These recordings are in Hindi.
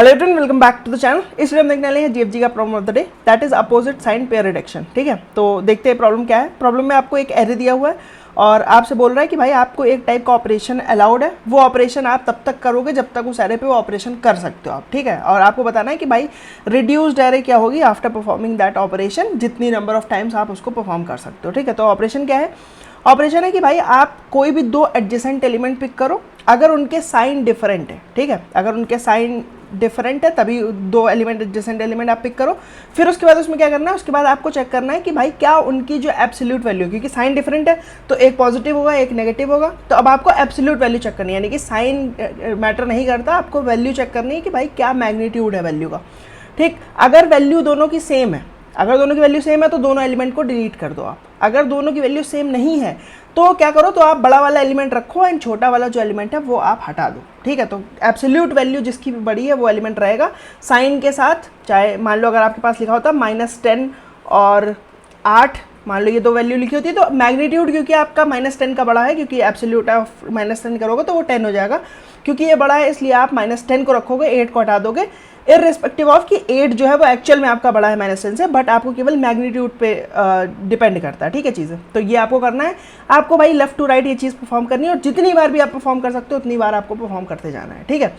Hello everyone, welcome back to the channel. इस वीडियो में देखने वाले हैं जीएफजी का problem of the day, that is opposite sign pair reduction. ठीक है, तो देखते हैं प्रॉब्लम क्या है। प्रॉब्लम में आपको एक एरे दिया हुआ है और आपसे बोल रहा है कि भाई आपको एक टाइप का ऑपरेशन अलाउड है, वो ऑपरेशन आप तब तक करोगे जब तक उस एरे पे वो ऑपरेशन कर सकते हो आप। ठीक है, और आपको बताना है कि भाई रिड्यूस्ड एरे क्या होगी आफ्टर परफॉर्मिंग दैट ऑपरेशन, जितनी नंबर ऑफ टाइम्स आप उसको परफॉर्म कर सकते हो। ठीक है, तो ऑपरेशन क्या है? ऑपरेशन है कि भाई आप कोई भी दो एडजेसेंट एलिमेंट पिक करो अगर उनके साइन डिफरेंट है। ठीक है, अगर उनके साइन डिफरेंट है तभी दो एलिमेंट एडजेसेंट एलिमेंट आप पिक करो। फिर उसके बाद उसमें क्या करना है, उसके बाद आपको चेक करना है कि भाई क्या उनकी जो एब्सोल्यूट वैल्यू, क्योंकि साइन डिफरेंट है तो एक पॉजिटिव होगा एक नेगेटिव होगा, तो अब आपको एब्सोल्यूट वैल्यू चेक करनी है, यानी कि साइन मैटर नहीं करता, आपको वैल्यू चेक करनी है कि भाई क्या मैग्नीट्यूड है वैल्यू का। ठीक, अगर वैल्यू दोनों की सेम है, अगर दोनों की वैल्यू सेम है तो दोनों एलिमेंट को डिलीट कर दो आप। अगर दोनों की वैल्यू सेम नहीं है तो क्या करो, तो आप बड़ा वाला एलिमेंट रखो एंड छोटा वाला जो एलिमेंट है वो आप हटा दो। ठीक है, तो एब्सोल्यूट वैल्यू जिसकी बड़ी है वो एलिमेंट रहेगा साइन के साथ। चाहे मान लो अगर आपके पास लिखा होता -10 और 8, मान लो ये दो वैल्यू लिखी होती है, तो मैग्नीट्यूड क्योंकि आपका -10 का बड़ा है, क्योंकि एब्सोल्यूट ऑफ -10 करोगे तो वो 10 हो जाएगा, क्योंकि ये बड़ा है इसलिए आप -10 को रखोगे, 8 को हटा दोगे, इररिस्पेक्टिव ऑफ कि 8 जो है वो एक्चुअल में आपका बड़ा है -10 से, बट आपको केवल मैग्नीट्यूड पे डिपेंड करता है। ठीक है चीज़ें, तो ये आपको करना है, आपको भाई लेफ्ट टू राइट ये चीज़ परफॉर्म करनी है और जितनी बार भी आप परफॉर्म कर सकते हो उतनी बार आपको परफॉर्म करते जाना है। ठीक है,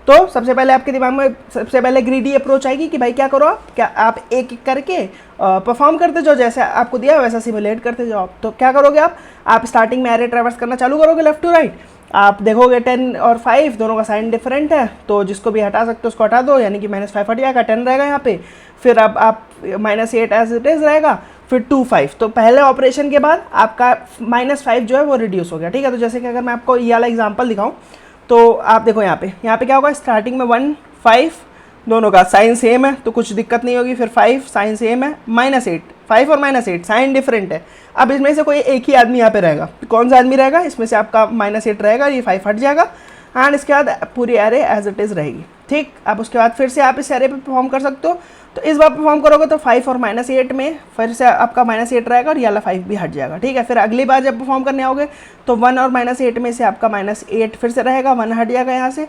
तो सबसे पहले आपके दिमाग में सबसे पहले ग्रीडी अप्रोच आएगी कि भाई क्या करो आप, क्या आप एक एक करके परफॉर्म करते जाओ, जैसे आपको दिया वैसा सिमुलेट करते जाओ। तो क्या करोगे आप स्टार्टिंग में एरे ट्रैवर्स करना चालू करोगे लेफ्ट टू राइट। आप देखोगे 10 और 5 दोनों का साइन डिफरेंट है, तो जिसको भी हटा सकते हो उसको हटा दो, यानी कि -5 हट जाएगा, 10 रहेगा यहाँ पे। फिर अब आप -8 एज इट इज़ रहेगा, फिर 2 5। तो पहले ऑपरेशन के बाद आपका -5 जो है वो रिड्यूस हो गया। ठीक है, तो जैसे कि अगर मैं आपको ये वाला एग्जाम्पल दिखाऊँ तो आप देखो यहाँ पे क्या होगा, स्टार्टिंग में 1 5 दोनों का साइन सेम है तो कुछ दिक्कत नहीं होगी। फिर 5 साइन सेम है, -8 5 और -8 साइन डिफरेंट है। अब इसमें से कोई एक ही आदमी यहाँ पे रहेगा, कौन सा आदमी रहेगा, इसमें से आपका -8 रहेगा, ये 5 हट जाएगा एंड इसके बाद पूरी एरे एज इट इज़ रहेगी। ठीक, अब उसके बाद फिर से आप इस एरे पे परफॉर्म कर सकते हो, तो इस बार परफॉर्म करोगे तो 5 और -8 में फिर से आपका -8 रहेगा और ये वाला 5 भी हट जाएगा। ठीक है, फिर अगली बार जब परफॉर्म करने आओगे तो 1 और -8 में से आपका -8 फिर से रहेगा, 1 हट जाएगा यहाँ से।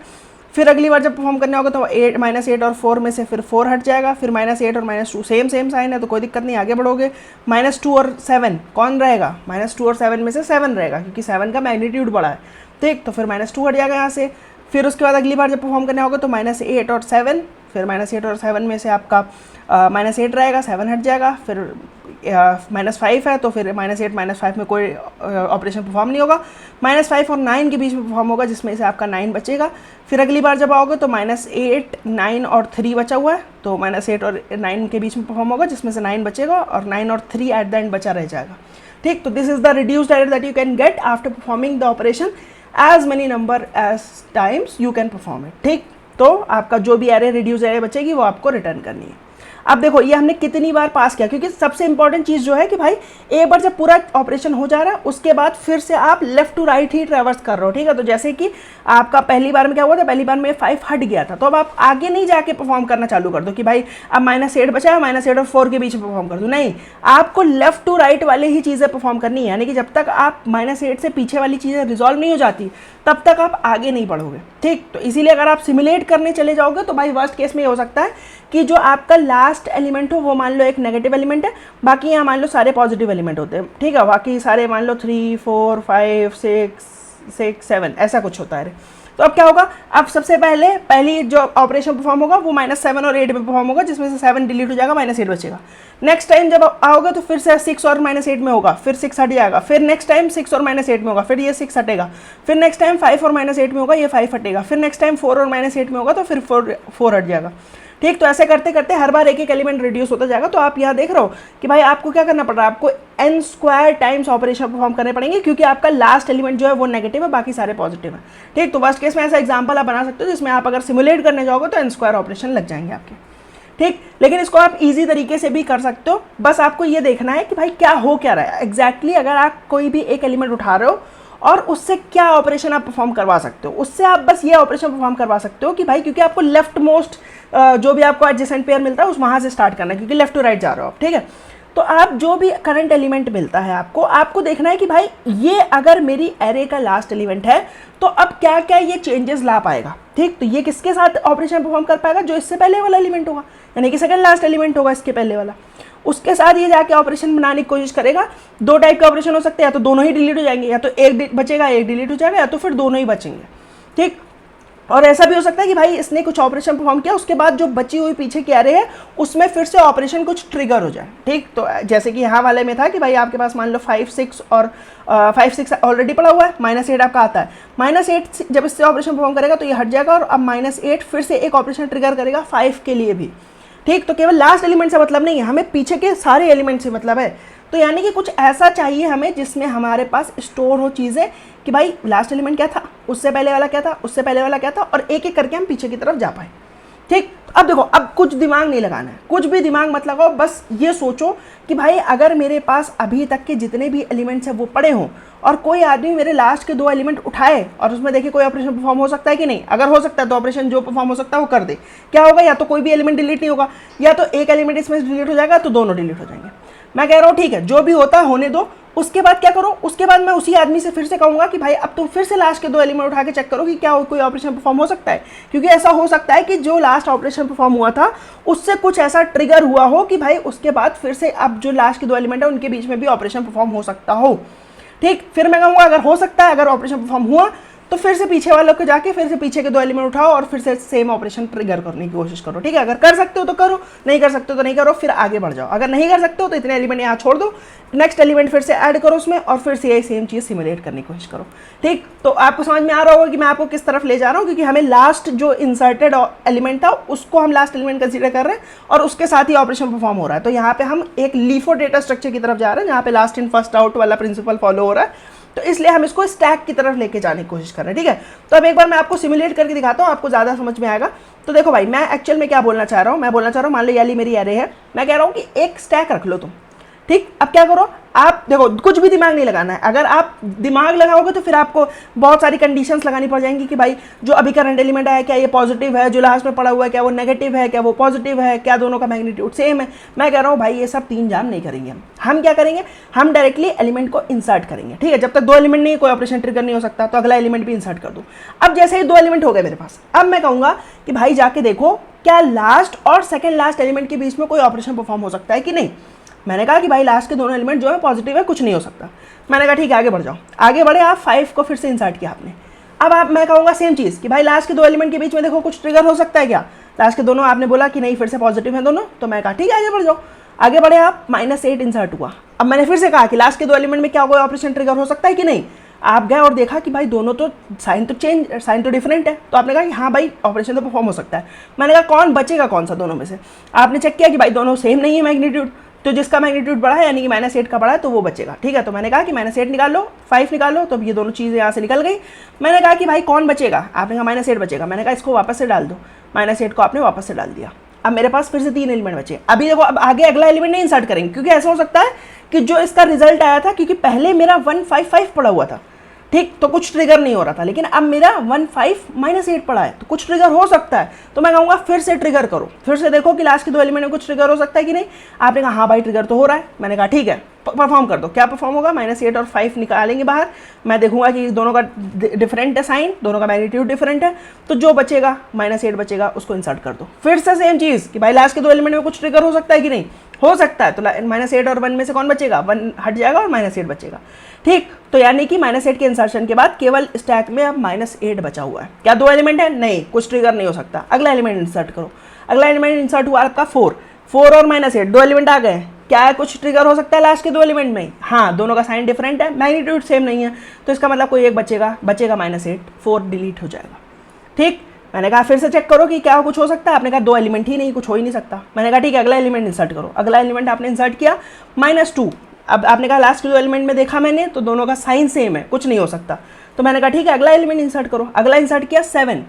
फिर अगली बार जब परफॉर्म करने होगा तो -8 और 4 में से फिर 4 हट जाएगा, फिर -8 और -2 सेम साइन है तो कोई दिक्कत नहीं, आगे बढ़ोगे। -2 और 7 कौन रहेगा, -2 और 7 में से 7 रहेगा, क्योंकि 7 का मैग्नीट्यूड बड़ा है। ठीक, तो फिर -2 हट जाएगा यहाँ से। फिर उसके बाद अगली बार जब परफॉर्म करने होगा तो -8 और 7, फिर -8 और 7 में से आपका -8 रहेगा, 7 हट जाएगा। फिर -5 है तो फिर -8 -5 में कोई ऑपरेशन परफॉर्म नहीं होगा, -5 और 9 के बीच में परफॉर्म होगा, जिसमें से आपका 9 बचेगा। फिर अगली बार जब आओगे तो -8 9 और 3 बचा हुआ है, तो -8 और 9 के बीच में परफॉर्म होगा, जिसमें से 9 बचेगा और 9 और 3 एट द एंड बचा रह जाएगा। ठीक, तो this is the reduced array that you can get after performing the operation as many number as times you can perform it. ठीक, तो आपका जो भी एरे रिड्यूस एरे बचेगी वो आपको रिटर्न करनी है। अब देखो ये हमने कितनी बार पास किया, क्योंकि सबसे इंपॉर्टेंट चीज़ जो है कि भाई एक बार जब पूरा ऑपरेशन हो जा रहा है उसके बाद फिर से आप लेफ्ट टू राइट ही ट्रैवर्स कर रहे हो। ठीक है, तो जैसे कि आपका पहली बार में क्या हुआ था, पहली बार में 5 हट गया था, तो अब आप आगे नहीं जाके परफॉर्म करना चालू कर दो कि भाई अब -8 बचा है, -8 और 4 के बीच में परफॉर्म कर दो। नहीं, आपको लेफ्ट टू राइट वाले ही चीज़ें परफॉर्म करनी है, यानी कि जब तक आप -8 से पीछे वाली चीज़ें रिजॉल्व नहीं हो जाती तब तक आप आगे नहीं बढ़ोगे। ठीक, तो इसीलिए अगर आप सिमुलेट करने चले जाओगे तो भाई वर्स्ट केस में ये हो सकता है कि जो आपका लास्ट एलिमेंट हो वो मान लो एक नेगेटिव एलिमेंट है, बाकी यहाँ मान लो सारे पॉजिटिव एलिमेंट होते हैं। ठीक है, बाकी सारे मान लो 3 4 5 6 7 ऐसा कुछ होता है। तो अब क्या होगा, अब सबसे पहली जो ऑपरेशन परफॉर्म होगा वो -7 और 8 में परफॉर्म होगा, जिसमें से 7 डिलीट हो जाएगा, -8 बचेगा। नेक्स्ट टाइम जब आओगे तो फिर से 6 और -8 में होगा, फिर 6 हट जाएगा, फिर नेक्स्ट टाइम 6 और -8 में होगा, फिर ये 6 हटेगा, फिर नेक्स्ट टाइम 5 और -8 में होगा, ये 5 हटेगा, फिर नेक्स्ट टाइम 4 और -8 में होगा तो फिर 4 हट जाएगा। ठीक, तो ऐसे करते करते हर बार एक एक एलिमेंट रिड्यूस होता जाएगा। तो आप यहाँ देख रहे हो कि भाई आपको क्या करना पड़ रहा है, आपको n² टाइम्स ऑपरेशन परफॉर्म करने पड़ेंगे, क्योंकि आपका लास्ट एलिमेंट जो है वो नेगेटिव है, बाकी सारे पॉजिटिव है। ठीक, तो वर्स्ट केस में ऐसा एग्जांपल आप बना सकते हो जिसमें आप अगर सिमुलेट करने जाओगे तो n² ऑपरेशन लग जाएंगे आपके। ठीक, लेकिन इसको आप इजी तरीके से भी कर सकते हो, बस आपको ये देखना है कि भाई क्या हो क्या रहा है एग्जैक्टली। अगर आप कोई भी एक एलिमेंट उठा रहे हो और उससे क्या ऑपरेशन आप परफॉर्म करवा सकते हो, उससे आप बस ये ऑपरेशन परफॉर्म करवा सकते हो कि भाई, क्योंकि आपको लेफ्ट मोस्ट जो भी आपको एडजेसेंट पेयर मिलता है उस वहाँ से स्टार्ट करना है, क्योंकि लेफ्ट टू राइट जा रहे हो आप। ठीक है, तो आप जो भी करंट एलिमेंट मिलता है आपको देखना है कि भाई ये अगर मेरी एरे का लास्ट एलिमेंट है तो अब क्या क्या ये चेंजेस ला पाएगा। ठीक, तो ये किसके साथ ऑपरेशन परफॉर्म कर पाएगा, जो इससे पहले वाला एलिमेंट होगा, यानी कि सेकंड लास्ट एलिमेंट होगा इसके पहले वाला, उसके साथ ये जाके ऑपरेशन बनाने की कोशिश करेगा। दो टाइप के ऑपरेशन हो सकते हैं, या तो दोनों ही डिलीट हो जाएंगे, या तो एक बचेगा एक डिलीट हो जाएगा, या तो फिर दोनों ही बचेंगे। ठीक, और ऐसा भी हो सकता है कि भाई इसने कुछ ऑपरेशन परफॉर्म किया, उसके बाद जो बची हुई पीछे की एरे है उसमें फिर से ऑपरेशन कुछ ट्रिगर हो जाए। ठीक, तो जैसे कि यहाँ वाले में था कि भाई आपके पास मान लो 5 6 और 5 6 ऑलरेडी पड़ा हुआ है, -8 आपका आता है, -8 जब इससे ऑपरेशन परफॉर्म करेगा तो ये हट जाएगा, और अब -8 फिर से एक ऑपरेशन ट्रिगर करेगा 5 के लिए भी। ठीक, तो केवल लास्ट एलिमेंट से मतलब नहीं है, हमें पीछे के सारे एलिमेंट से मतलब है। तो यानी कि कुछ ऐसा चाहिए हमें जिसमें हमारे पास स्टोर हो चीज़ें कि भाई लास्ट एलिमेंट क्या था, उससे पहले वाला क्या था, उससे पहले वाला क्या था, और एक एक करके हम पीछे की तरफ जा पाए। ठीक, अब देखो, अब कुछ दिमाग नहीं लगाना है, कुछ भी दिमाग मत लगाओ, बस ये सोचो कि भाई अगर मेरे पास अभी तक के जितने भी एलिमेंट्स हैं वो पड़े हों, और कोई आदमी मेरे लास्ट के 2 एलिमेंट उठाए और उसमें देखे कोई ऑपरेशन परफॉर्म हो सकता है कि नहीं। अगर हो सकता है तो ऑपरेशन जो परफॉर्म हो सकता है वो कर दे। क्या होगा, या तो कोई भी एलिमेंट डिलीट नहीं होगा, या तो एक एलिमेंट इसमें डिलीट हो जाएगा, तो दोनों डिलीट हो जाएंगे। मैं कह रहा हूँ ठीक है, जो भी होता है होने दो। उसके बाद क्या करो, उसके बाद मैं उसी आदमी से फिर से कहूँगा कि भाई अब तुम फिर से लास्ट के 2 एलिमेंट उठा के चेक करो कि क्या कोई ऑपरेशन परफॉर्म हो सकता है, क्योंकि ऐसा हो सकता है कि जो लास्ट ऑपरेशन परफॉर्म हुआ था उससे कुछ ऐसा ट्रिगर हुआ हो कि भाई उसके बाद फिर से अब जो लास्ट के 2 एलिमेंट है उनके बीच में भी ऑपरेशन परफॉर्म हो सकता हो। ठीक, फिर मैं कहूँगा अगर हो सकता है, अगर ऑपरेशन परफॉर्म हुआ तो फिर से पीछे वालों को जाके फिर से पीछे के 2 एलिमेंट उठाओ और फिर से सेम ऑपरेशन ट्रिगर करने की कोशिश करो। ठीक है, अगर कर सकते हो तो करो, नहीं कर सकते हो तो नहीं करो, फिर आगे बढ़ जाओ। अगर नहीं कर सकते हो तो इतने एलिमेंट यहाँ छोड़ दो, नेक्स्ट एलिमेंट फिर से ऐड करो उसमें, और फिर से यही सेम चीज़ सिमुलेट करने की कोशिश करो। ठीक, तो आपको समझ में आ रहा होगा कि मैं आपको किस तरफ ले जा रहा हूँ, क्योंकि हमें लास्ट जो इंसर्टेड एलिमेंट था उसको हम लास्ट एलिमेंट कंसीडर कर रहे हैं और उसके साथ ही ऑपरेशन परफॉर्म हो रहा है। तो यहाँ पे हम एक लीफो डेटा स्ट्रक्चर की तरफ जा रहे हैं, जहाँ पे लास्ट इन फर्स्ट आउट वाला प्रिंसिपल फॉलो हो रहा है, तो इसलिए हम इसको स्टैक की तरफ लेके जाने की कोशिश कर रहे हैं। ठीक है, तो अब एक बार मैं आपको सिमुलेट करके दिखाता हूँ, आपको ज़्यादा समझ में आएगा। तो देखो भाई, मैं एक्चुअल में क्या बोलना चाह रहा हूँ, मैं बोलना चाह रहा हूँ मान लो ये मेरी एरे है, मैं कह रहा हूँ कि एक स्टैक रख लो तुम। ठीक, अब क्या करो, आप देखो कुछ भी दिमाग नहीं लगाना है। अगर आप दिमाग लगाओगे तो फिर आपको बहुत सारी कंडीशंस लगानी पड़ जाएंगी कि भाई जो अभी करंट एलिमेंट है क्या ये पॉजिटिव है, जो लास्ट में पड़ा हुआ है क्या वो नेगेटिव है, क्या वो पॉजिटिव है, क्या दोनों का मैग्नीट्यूड सेम है। मैं कह रहा हूँ भाई ये सब 3 जाम नहीं करेंगे हम क्या करेंगे, हम डायरेक्टली एलिमेंट को इंसर्ट करेंगे। ठीक है, जब तक 2 एलिमेंट नहीं, कोई ऑपरेशन ट्रिगर नहीं हो सकता, तो अगला एलिमेंट भी इंसर्ट कर दूँ। अब जैसे ही 2 एलिमेंट हो गए मेरे पास, अब मैं कहूँगा कि भाई जाके देखो क्या लास्ट और सेकेंड लास्ट एलिमेंट के बीच में कोई ऑपरेशन परफॉर्म हो सकता है कि नहीं। मैंने कहा कि भाई लास्ट के दोनों एलिमेंट जो है पॉजिटिव है, कुछ नहीं हो सकता। मैंने कहा ठीक है, आगे बढ़ जाओ। आगे बढ़े आप, 5 को फिर से इंसर्ट किया आपने। अब आप, मैं कहूँगा सेम चीज़ कि भाई लास्ट के 2 एलिमेंट के बीच में देखो कुछ ट्रिगर हो सकता है क्या। लास्ट के दोनों आपने बोला कि नहीं फिर से पॉजिटिव है दोनों, तो मैं कहा ठीक है आगे बढ़ जाओ। आगे बढ़े आप, -8 इंसर्ट हुआ। अब मैंने फिर से कहा कि लास्ट के 2 एलिमेंट में क्या कोई ऑपरेशन ट्रिगर हो सकता है कि नहीं। आप गए और देखा कि भाई दोनों तो साइन तो डिफरेंट है, तो आपने कहा कि हाँ भाई ऑपरेशन तो परफॉर्म हो सकता है। मैंने कहा कौन बचेगा कौन सा दोनों में से। आपने चेक किया कि भाई दोनों सेम नहीं है मैग्नीट्यूड, तो जिसका मैग्नीट्यूड बड़ा है यानी कि -8 का बड़ा है तो वो बचेगा। ठीक है, तो मैंने कहा कि -8 निकाल लो, 5 निकाल लो, तो ये दोनों चीज़ें यहाँ से निकल गई। मैंने कहा कि भाई कौन बचेगा, आपने कहा -8 बचेगा। मैंने कहा इसको वापस से डाल दो, -8 को आपने वापस से डाल दिया। अब मेरे पास फिर से 3 एलिमेंट बचे। अभी देखो, अब आगे अगला एलिमेंट नहीं इंसर्ट करेंगे, क्योंकि ऐसा हो सकता है कि जो इसका रिजल्ट आया था, क्योंकि पहले मेरा 155 पड़ा हुआ था, ठीक, तो कुछ ट्रिगर नहीं हो रहा था, लेकिन अब मेरा 15 -8 पड़ा है, तो कुछ ट्रिगर हो सकता है। तो मैं कहूँगा फिर से ट्रिगर करो, फिर से देखो कि लास्ट के 2 एलिमेंट में कुछ ट्रिगर हो सकता है कि नहीं। आपने कहा हाँ भाई ट्रिगर तो हो रहा है। मैंने कहा ठीक है परफॉर्म कर दो। क्या परफॉर्म होगा, -8 और 5 निकालेंगे बाहर। मैं देखूंगा कि दोनों का डिफरेंट है साइन, दोनों का मैग्नीट्यूड डिफरेंट है, तो जो बचेगा -8 बचेगा उसको इंसर्ट कर दो। फिर से सेम चीज़ कि भाई लास्ट के 2 एलिमेंट में कुछ ट्रिगर हो सकता है कि नहीं, हो सकता है। तो -8 और 1 में से कौन बचेगा, 1 हट जाएगा और -8 बचेगा। ठीक, तो यानी कि -8 के इंसर्शन के बाद केवल स्टैक में अब -8 बचा हुआ है। क्या 2 एलिमेंट है, नहीं, कुछ ट्रिगर नहीं हो सकता। अगला एलिमेंट इंसर्ट करो। अगला एलिमेंट इंसर्ट हुआ आपका 4 और -8, 2 एलिमेंट आ गए। क्या है, कुछ ट्रिगर हो सकता है लास्ट के 2 एलिमेंट में, हाँ दोनों का साइन डिफरेंट है, मैग्नीट्यूड सेम नहीं है, तो इसका मतलब कोई एक बचेगा -8, 4 डिलीट हो जाएगा। ठीक, मैंने कहा फिर से चेक करो कि क्या कुछ हो सकता है। आपने कहा 2 एलिमेंट ही नहीं, कुछ हो ही नहीं सकता। मैंने कहा ठीक है अगला एलिमेंट इंसर्ट करो। अगला एलिमेंट आपने इंसर्ट किया -2। अब आपने कहा लास्ट के 2 एलिमेंट में देखा मैंने तो दोनों का साइन सेम है, कुछ नहीं हो सकता। तो मैंने कहा ठीक है अगला एलिमेंट इंसर्ट करो। अगला इंसर्ट किया 7।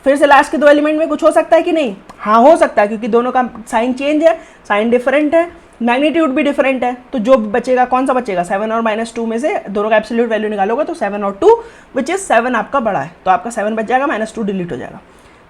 फिर से लास्ट के 2 एलिमेंट में कुछ हो सकता है कि नहीं, हाँ हो सकता है, क्योंकि दोनों का साइन चेंज है, साइन डिफरेंट है, मैग्नीट्यूड भी डिफरेंट है। तो जो बचेगा कौन सा बचेगा, 7 और -2 में से दोनों का एब्सोल्यूट वैल्यू निकालोगे तो 7 और 2 विच इज 7 आपका बड़ा है, तो आपका 7 बच जाएगा, -2 डिलीट हो जाएगा।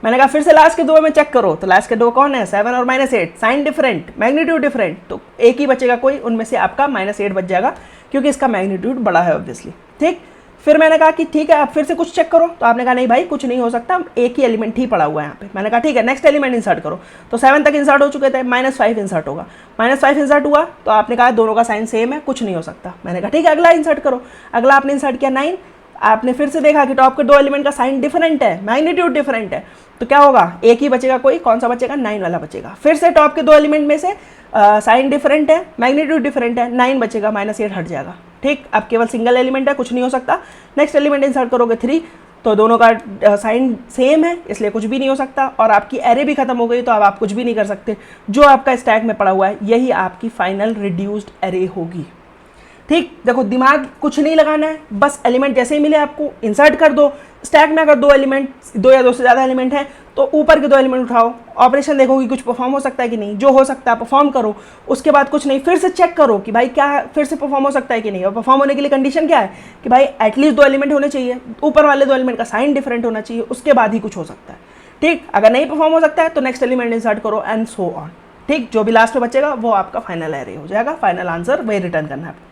मैंने कहा फिर से लास्ट के दो में चेक करो, तो लास्ट के दो कौन है, 7 और -8, साइन डिफरेंट, मैग्नीट्यूड डिफरेंट, तो एक ही बचेगा कोई, उनमें से आपका -8 बच जाएगा क्योंकि इसका मैग्नीट्यूड बड़ा है ऑब्वियसली। ठीक, फिर मैंने कहा कि ठीक है आप फिर से कुछ चेक करो, तो आपने कहा नहीं भाई कुछ नहीं हो सकता, एक ही एलिमेंट ही पड़ा हुआ है यहाँ पे। मैंने कहा ठीक है नेक्स्ट एलिमेंट इंसर्ट करो, तो 7 तक इंसर्ट हो चुके थे, -5 इंसर्ट होगा, -5 इंसर्ट हुआ, तो आपने कहा दोनों का साइन सेम है, कुछ नहीं हो सकता। मैंने कहा ठीक है अगला इंसर्ट करो, अगला आपने इंसर्ट किया 9, आपने फिर से देखा कि टॉप के दो एलिमेंट का साइन डिफरेंट है, मैग्नीट्यूड डिफरेंट है, तो क्या होगा, एक ही बचेगा कोई, कौन सा बचेगा, 9 वाला बचेगा। फिर से टॉप के दो एलिमेंट में से साइन डिफरेंट है, मैग्नीट्यूड डिफरेंट है, 9 बचेगा, -8 हट जाएगा। ठीक, अब केवल सिंगल एलिमेंट है, कुछ नहीं हो सकता। नेक्स्ट एलिमेंट इंसर्ट करोगे 3, तो दोनों का साइन सेम है, इसलिए कुछ भी नहीं हो सकता, और आपकी एरे भी खत्म हो गई, तो अब आप कुछ भी नहीं कर सकते। जो आपका स्टैक में पड़ा हुआ है यही आपकी फाइनल रिड्यूस्ड एरे होगी। ठीक, देखो दिमाग कुछ नहीं लगाना है, बस एलिमेंट जैसे ही मिले आपको इंसर्ट कर दो। स्टैक में अगर दो या दो से ज़्यादा एलिमेंट हैं तो ऊपर के दो एलिमेंट उठाओ, ऑपरेशन देखो कि कुछ परफॉर्म हो सकता है कि नहीं, जो हो सकता है परफॉर्म करो, उसके बाद कुछ नहीं, फिर से चेक करो कि भाई क्या फिर से परफॉर्म हो सकता है कि नहीं। और परफॉर्म होने के लिए कंडीशन क्या है कि भाई एटलीस्ट दो एलिमेंट होने चाहिए, ऊपर वाले दो एलिमेंट का साइन डिफरेंट होना चाहिए, उसके बाद ही कुछ हो सकता है। ठीक, अगर नहीं परफॉर्म हो सकता है तो नेक्स्ट एलिमेंट इंसर्ट करो एंड सो ऑन। ठीक, जो भी लास्ट में बचेगा वो आपका फाइनल एरे हो जाएगा, फाइनल आंसर वही रिटर्न करना है।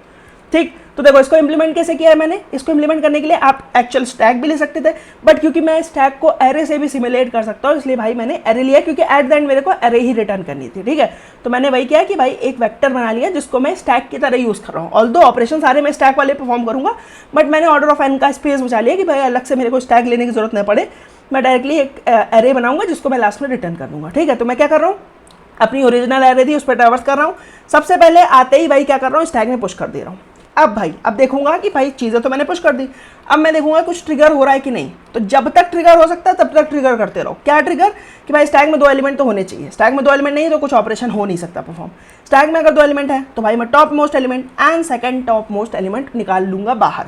ठीक, तो देखो इसको इंप्लीमेंट कैसे किया है मैंने। इसको इंप्लीमेंट करने के लिए आप एक्चुअल स्टैक भी ले सकते थे, बट क्योंकि मैं स्टैक को एरे से भी सिमुलेट कर सकता हूँ, इसलिए भाई मैंने एरे लिया, क्योंकि एट द एंड मेरे को एरे ही रिटर्न करनी थी। ठीक है, तो मैंने वही किया कि भाई एक वेक्टर बना लिया जिसको मैं स्टैक की तरह यूज़ कर रहा हूँ। ऑल्दो ऑपरेशन सारे मैं स्टैक वाले परफॉर्म करूँगा, बट मैंने ऑर्डर ऑफ एन का स्पेस बचा लिया कि भाई अलग से मेरे को स्टैक लेने की जरूरत नहीं पड़े, मैं डायरेक्टली एक एरे बनाऊंगा जिसको मैं लास्ट में रिटर्न कर दूंगा। ठीक है, तो मैं क्या कर रहा हूँ, अपनी ओरिजिनल एरे थी उस पर ट्रैवर्स कर रहा हूँ। सबसे पहले आते ही भाई क्या कर रहा हूँ, स्टैक में पुश कर दे रहा हूँ। अब देखूंगा कि भाई चीज़ें तो मैंने पुश कर दी, अब मैं देखूंगा कुछ ट्रिगर हो रहा है कि नहीं। तो जब तक ट्रिगर हो सकता है तब तक ट्रिगर करते रहो। क्या ट्रिगर, कि भाई स्टैक में दो एलिमेंट तो होने चाहिए, स्टैक में दो एलिमेंट नहीं है तो कुछ ऑपरेशन हो नहीं सकता परफॉर्म। स्टैक में अगर दो एलिमेंट है तो भाई मैं top most element and second top most element निकाल लूंगा बाहर।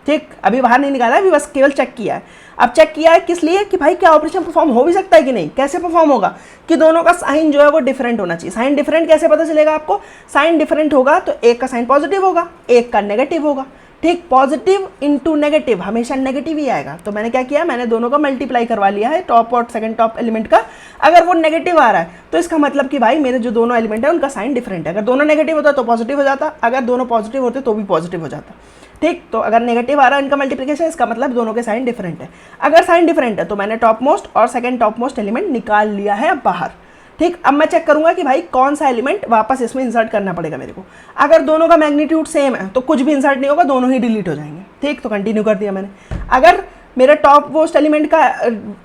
ठीक, अभी बाहर नहीं निकाला, अभी बस केवल चेक किया है। अब चेक किया है किस लिए, कि भाई क्या ऑपरेशन परफॉर्म हो भी सकता है कि नहीं। कैसे परफॉर्म होगा, कि दोनों का साइन जो है वो डिफरेंट होना चाहिए। साइन डिफरेंट कैसे पता चलेगा आपको, साइन डिफरेंट होगा तो एक का साइन पॉजिटिव होगा, एक का नेगेटिव होगा। ठीक, पॉजिटिव इंटू नेगेटिव हमेशा नेगेटिव ही आएगा। तो मैंने क्या किया, मैंने दोनों का मल्टीप्लाई करवा लिया है, टॉप और सेकंड टॉप एलिमेंट का। अगर वो नेगेटिव आ रहा है तो इसका मतलब कि भाई मेरे जो दोनों एलिमेंट है उनका साइन डिफरेंट है। अगर दोनों नेगेटिव होता तो पॉजिटिव हो जाता, अगर दोनों पॉजिटिव होते तो भी पॉजिटिव हो जाता। ठीक, तो अगर नेगेटिव आ रहा है इनका मल्टीप्लिकेशन, इसका मतलब दोनों के साइन डिफरेंट है। अगर साइन डिफरेंट है तो मैंने टॉप मोस्ट और सेकंड टॉप मोस्ट एलिमेंट निकाल लिया है बाहर। ठीक, अब मैं चेक करूंगा कि भाई कौन सा एलिमेंट वापस इसमें इंसर्ट करना पड़ेगा मेरे को। अगर दोनों का मैग्नीट्यूड सेम है तो कुछ भी इंसर्ट नहीं होगा, दोनों ही डिलीट हो जाएंगे। ठीक, तो कंटिन्यू कर दिया मैंने। अगर मेरा टॉप मोस्ट एलिमेंट का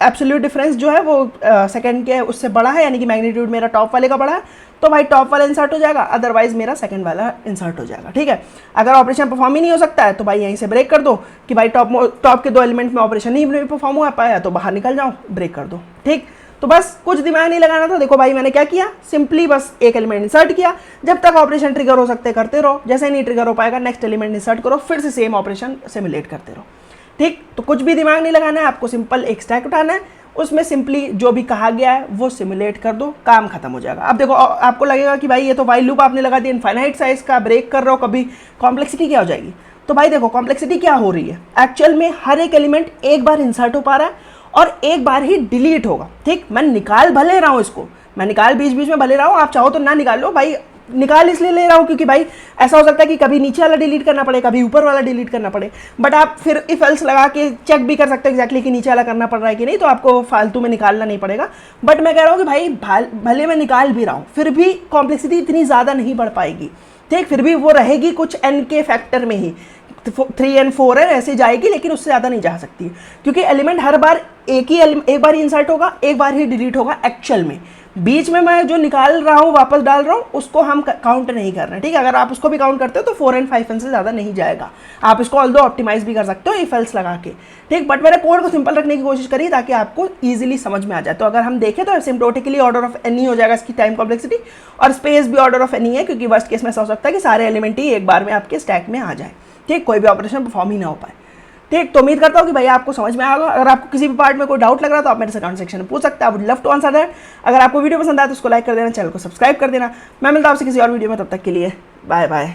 एब्सोल्यूट डिफरेंस जो है वो सेकंड के उससे बड़ा है, यानी कि मैग्नीट्यूड मेरा टॉप वाले का बड़ा है, तो भाई टॉप वाला इंसर्ट हो जाएगा, अदरवाइज मेरा सेकंड वाला इंसर्ट हो जाएगा। ठीक है, अगर ऑपरेशन परफॉर्म ही नहीं हो सकता है तो भाई यहीं से ब्रेक कर दो कि भाई टॉप के दो एलिमेंट में ऑपरेशन नहीं परफॉर्म हो पाया तो बाहर निकल जाओ, ब्रेक कर दो। ठीक, तो बस कुछ दिमाग नहीं लगाना था। देखो भाई मैंने क्या किया, सिंपली बस एक एलिमेंट इंसर्ट किया, जब तक ऑपरेशन ट्रिगर हो सकते करते रहो, जैसे नहीं ट्रिगर हो पाएगा नेक्स्ट एलिमेंट इंसर्ट करो, फिर से सेम ऑपरेशन सिमुलेट करते रहो। ठीक, तो कुछ भी दिमाग नहीं लगाना है, आपको सिंपल एक स्टैक उठाना है, उसमें सिंपली जो भी कहा गया है वो सिमुलेट कर दो, काम खत्म हो जाएगा। अब देखो आपको लगेगा कि भाई ये तो वाइल लूप आपने लगा दिया इनफाइनाइट साइज का, ब्रेक कर रहे हो, कभी कॉम्प्लेक्सिटी क्या हो जाएगी। तो भाई देखो कॉम्प्लेक्सिटी क्या हो रही है, एक्चुअल में हर एक एलिमेंट एक बार इंसर्ट हो पा रहा है और एक बार ही डिलीट होगा। ठीक, मैं निकाल भले रहा हूँ इसको, मैं निकाल बीच बीच में भले रहा हूँ, आप चाहो तो ना निकाल लो भाई, निकाल इसलिए ले रहा हूँ क्योंकि भाई ऐसा हो सकता है कि कभी नीचे वाला डिलीट करना पड़े, कभी ऊपर वाला डिलीट करना पड़े, बट आप फिर इफ एल्स लगा के चेक भी कर सकते हो एग्जैक्टली कि नीचे वाला करना पड़ रहा है कि नहीं, तो आपको फालतू में निकालना नहीं पड़ेगा। बट मैं कह रहा हूँ कि भाई भले मैं निकाल भी रहा हूँ फिर भी कॉम्प्लेक्सिटी इतनी ज़्यादा नहीं बढ़ पाएगी। ठीक, फिर भी वो रहेगी कुछ n के फैक्टर में ही, 3 and 4 है ऐसे जाएगी, लेकिन उससे ज़्यादा नहीं जा सकती क्योंकि एलिमेंट हर बार एक बार ही इंसर्ट होगा, एक बार ही डिलीट होगा। एक्चुअल में बीच में मैं जो निकाल रहा हूँ वापस डाल रहा हूँ उसको हम काउंट नहीं कर रहे हैं। ठीक है, अगर आप उसको भी काउंट करते हो तो 4 and 5 से ज़्यादा नहीं जाएगा। आप इसको ऑल्दो ऑप्टिमाइज भी कर सकते हो इफ एल्स लगा के। ठीक, बट मैंने कोड को सिंपल रखने की कोशिश करी ताकि आपको ईजिली समझ में आ जाए। तो अगर हम देखें तो सिम्प्टोटिकली ऑर्डर ऑफ एनी हो जाएगा इसकी टाइम कॉम्प्लेक्सिटी, और स्पेस भी ऑर्डर ऑफ एनी है क्योंकि वर्स्ट केस में ऐसा हो सकता है कि सारे एलिमेंट ही एक बार में आपके स्टैक में आ जाए। ठीक, कोई भी ऑपरेशन परफॉर्म ही ना हो पाए। ठीक, तो उम्मीद करता हूँ कि भाई आपको समझ में आएगा। अगर आपको किसी भी पार्ट में कोई डाउट लग रहा है तो आप मेरे से कमेंट सेक्शन में पूछ सकते हैं, I would love to answer that. अगर आपको वीडियो पसंद आए तो उसको लाइक कर देना, चैनल को सब्सक्राइब कर देना। मैं मिलता हूँ आपसे किसी और वीडियो में, तब तक के लिए बाय बाय।